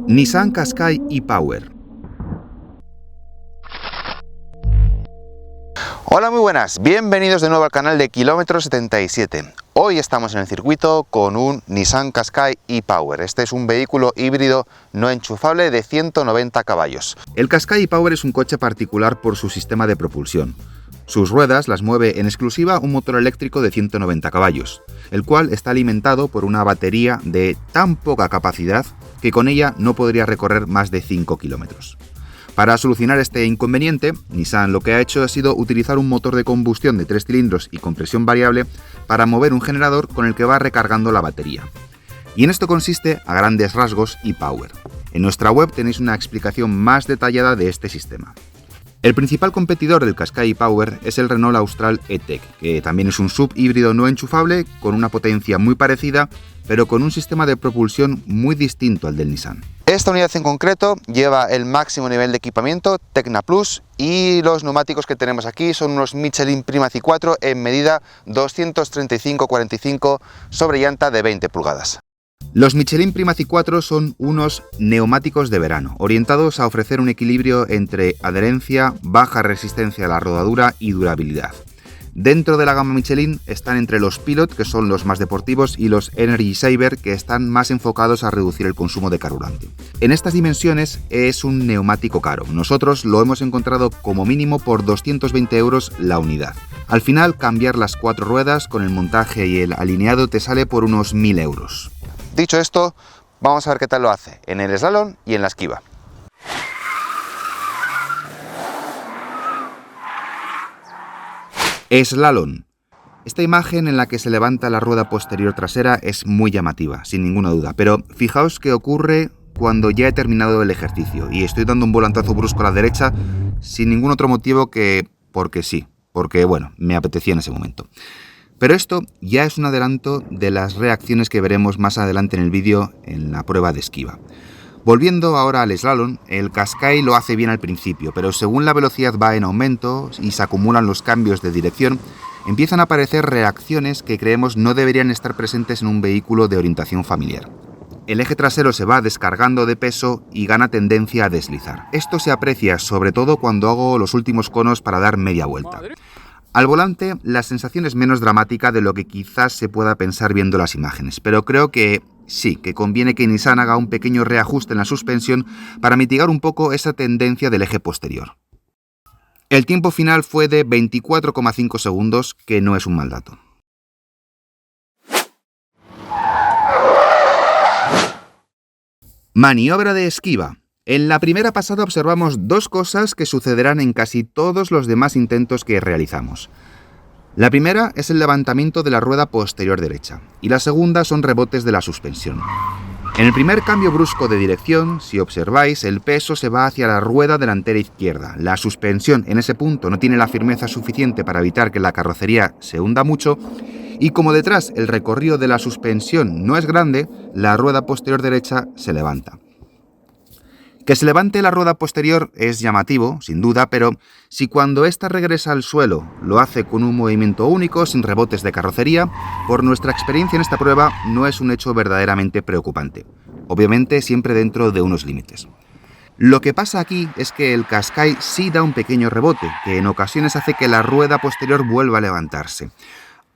Nissan Qashqai e-Power. Hola, muy buenas, bienvenidos de nuevo al canal de Kilómetro 77. Hoy estamos en el circuito con un Nissan Qashqai e-Power. Este es un vehículo híbrido no enchufable de 190 caballos. El Qashqai e-Power es un coche particular por su sistema de propulsión. Sus ruedas las mueve en exclusiva un motor eléctrico de 190 caballos, el cual está alimentado por una batería de tan poca capacidad que con ella no podría recorrer más de 5 kilómetros. Para solucionar este inconveniente, Nissan lo que ha hecho ha sido utilizar un motor de combustión de 3 cilindros y con presión variable para mover un generador con el que va recargando la batería. Y en esto consiste, a grandes rasgos, e-Power. En nuestra web tenéis una explicación más detallada de este sistema. El principal competidor del Qashqai e-Power es el Renault Austral E-Tech, que también es un SUV híbrido no enchufable con una potencia muy parecida, pero con un sistema de propulsión muy distinto al del Nissan. Esta unidad en concreto lleva el máximo nivel de equipamiento Tecna Plus y los neumáticos que tenemos aquí son unos Michelin Prima C4 en medida 235/45 sobre llanta de 20 pulgadas. Los Michelin Prima C4 son unos neumáticos de verano, orientados a ofrecer un equilibrio entre adherencia, baja resistencia a la rodadura y durabilidad. Dentro de la gama Michelin están entre los Pilot, que son los más deportivos, y los Energy Saver, que están más enfocados a reducir el consumo de carburante. En estas dimensiones es un neumático caro. Nosotros lo hemos encontrado como mínimo por 220 euros la unidad. Al final, cambiar las 4 ruedas con el montaje y el alineado te sale por unos 1000 euros. Dicho esto, vamos a ver qué tal lo hace en el slalom y en la esquiva. Slalom. Esta imagen en la que se levanta la rueda posterior trasera es muy llamativa, sin ninguna duda, pero fijaos qué ocurre cuando ya he terminado el ejercicio y estoy dando un volantazo brusco a la derecha sin ningún otro motivo que porque sí, porque bueno, me apetecía en ese momento. Pero esto ya es un adelanto de las reacciones que veremos más adelante en el vídeo en la prueba de esquiva. Volviendo ahora al slalom, el Qashqai lo hace bien al principio, pero según la velocidad va en aumento y se acumulan los cambios de dirección, empiezan a aparecer reacciones que creemos no deberían estar presentes en un vehículo de orientación familiar. El eje trasero se va descargando de peso y gana tendencia a deslizar. Esto se aprecia sobre todo cuando hago los últimos conos para dar media vuelta. Al volante, la sensación es menos dramática de lo que quizás se pueda pensar viendo las imágenes, pero creo que sí, que conviene que Nissan haga un pequeño reajuste en la suspensión para mitigar un poco esa tendencia del eje posterior. El tiempo final fue de 24,5 segundos, que no es un mal dato. Maniobra de esquiva. En la primera pasada observamos dos cosas que sucederán en casi todos los demás intentos que realizamos. La primera es el levantamiento de la rueda posterior derecha y la segunda son rebotes de la suspensión. En el primer cambio brusco de dirección, si observáis, el peso se va hacia la rueda delantera izquierda. La suspensión en ese punto no tiene la firmeza suficiente para evitar que la carrocería se hunda mucho y como detrás el recorrido de la suspensión no es grande, la rueda posterior derecha se levanta. Que se levante la rueda posterior es llamativo, sin duda, pero si cuando ésta regresa al suelo lo hace con un movimiento único, sin rebotes de carrocería, por nuestra experiencia en esta prueba no es un hecho verdaderamente preocupante. Obviamente siempre dentro de unos límites. Lo que pasa aquí es que el Qashqai sí da un pequeño rebote, que en ocasiones hace que la rueda posterior vuelva a levantarse.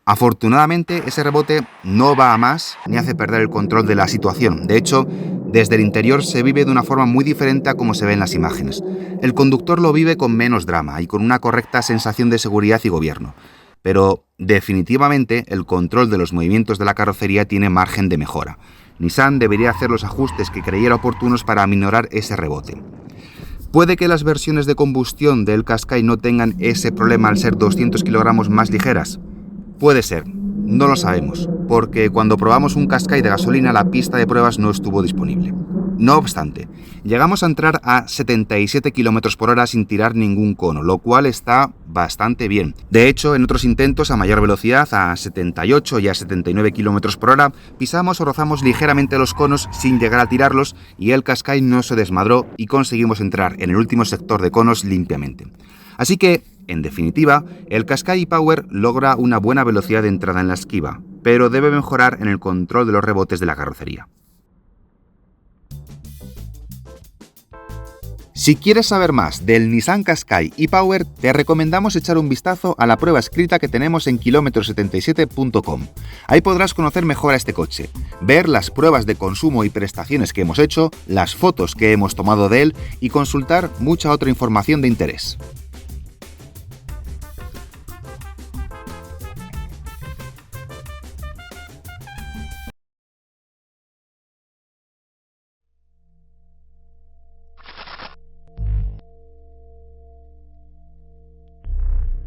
Afortunadamente, ese rebote no va a más ni hace perder el control de la situación. De hecho, desde el interior se vive de una forma muy diferente a como se ve en las imágenes. El conductor lo vive con menos drama y con una correcta sensación de seguridad y gobierno. Pero, definitivamente, el control de los movimientos de la carrocería tiene margen de mejora. Nissan debería hacer los ajustes que creyera oportunos para aminorar ese rebote. Puede que las versiones de combustión del Qashqai no tengan ese problema al ser 200 kilogramos más ligeras. Puede ser, no lo sabemos, porque cuando probamos un Qashqai de gasolina la pista de pruebas no estuvo disponible. No obstante, llegamos a entrar a 77 km por hora sin tirar ningún cono, lo cual está bastante bien. De hecho, en otros intentos a mayor velocidad, a 78 y a 79 km por hora, pisamos o rozamos ligeramente los conos sin llegar a tirarlos y el Qashqai no se desmadró y conseguimos entrar en el último sector de conos limpiamente. Así que, en definitiva, el Qashqai e-Power logra una buena velocidad de entrada en la esquiva, pero debe mejorar en el control de los rebotes de la carrocería. Si quieres saber más del Nissan Qashqai e-Power, te recomendamos echar un vistazo a la prueba escrita que tenemos en kilometro77.com. Ahí podrás conocer mejor a este coche, ver las pruebas de consumo y prestaciones que hemos hecho, las fotos que hemos tomado de él y consultar mucha otra información de interés.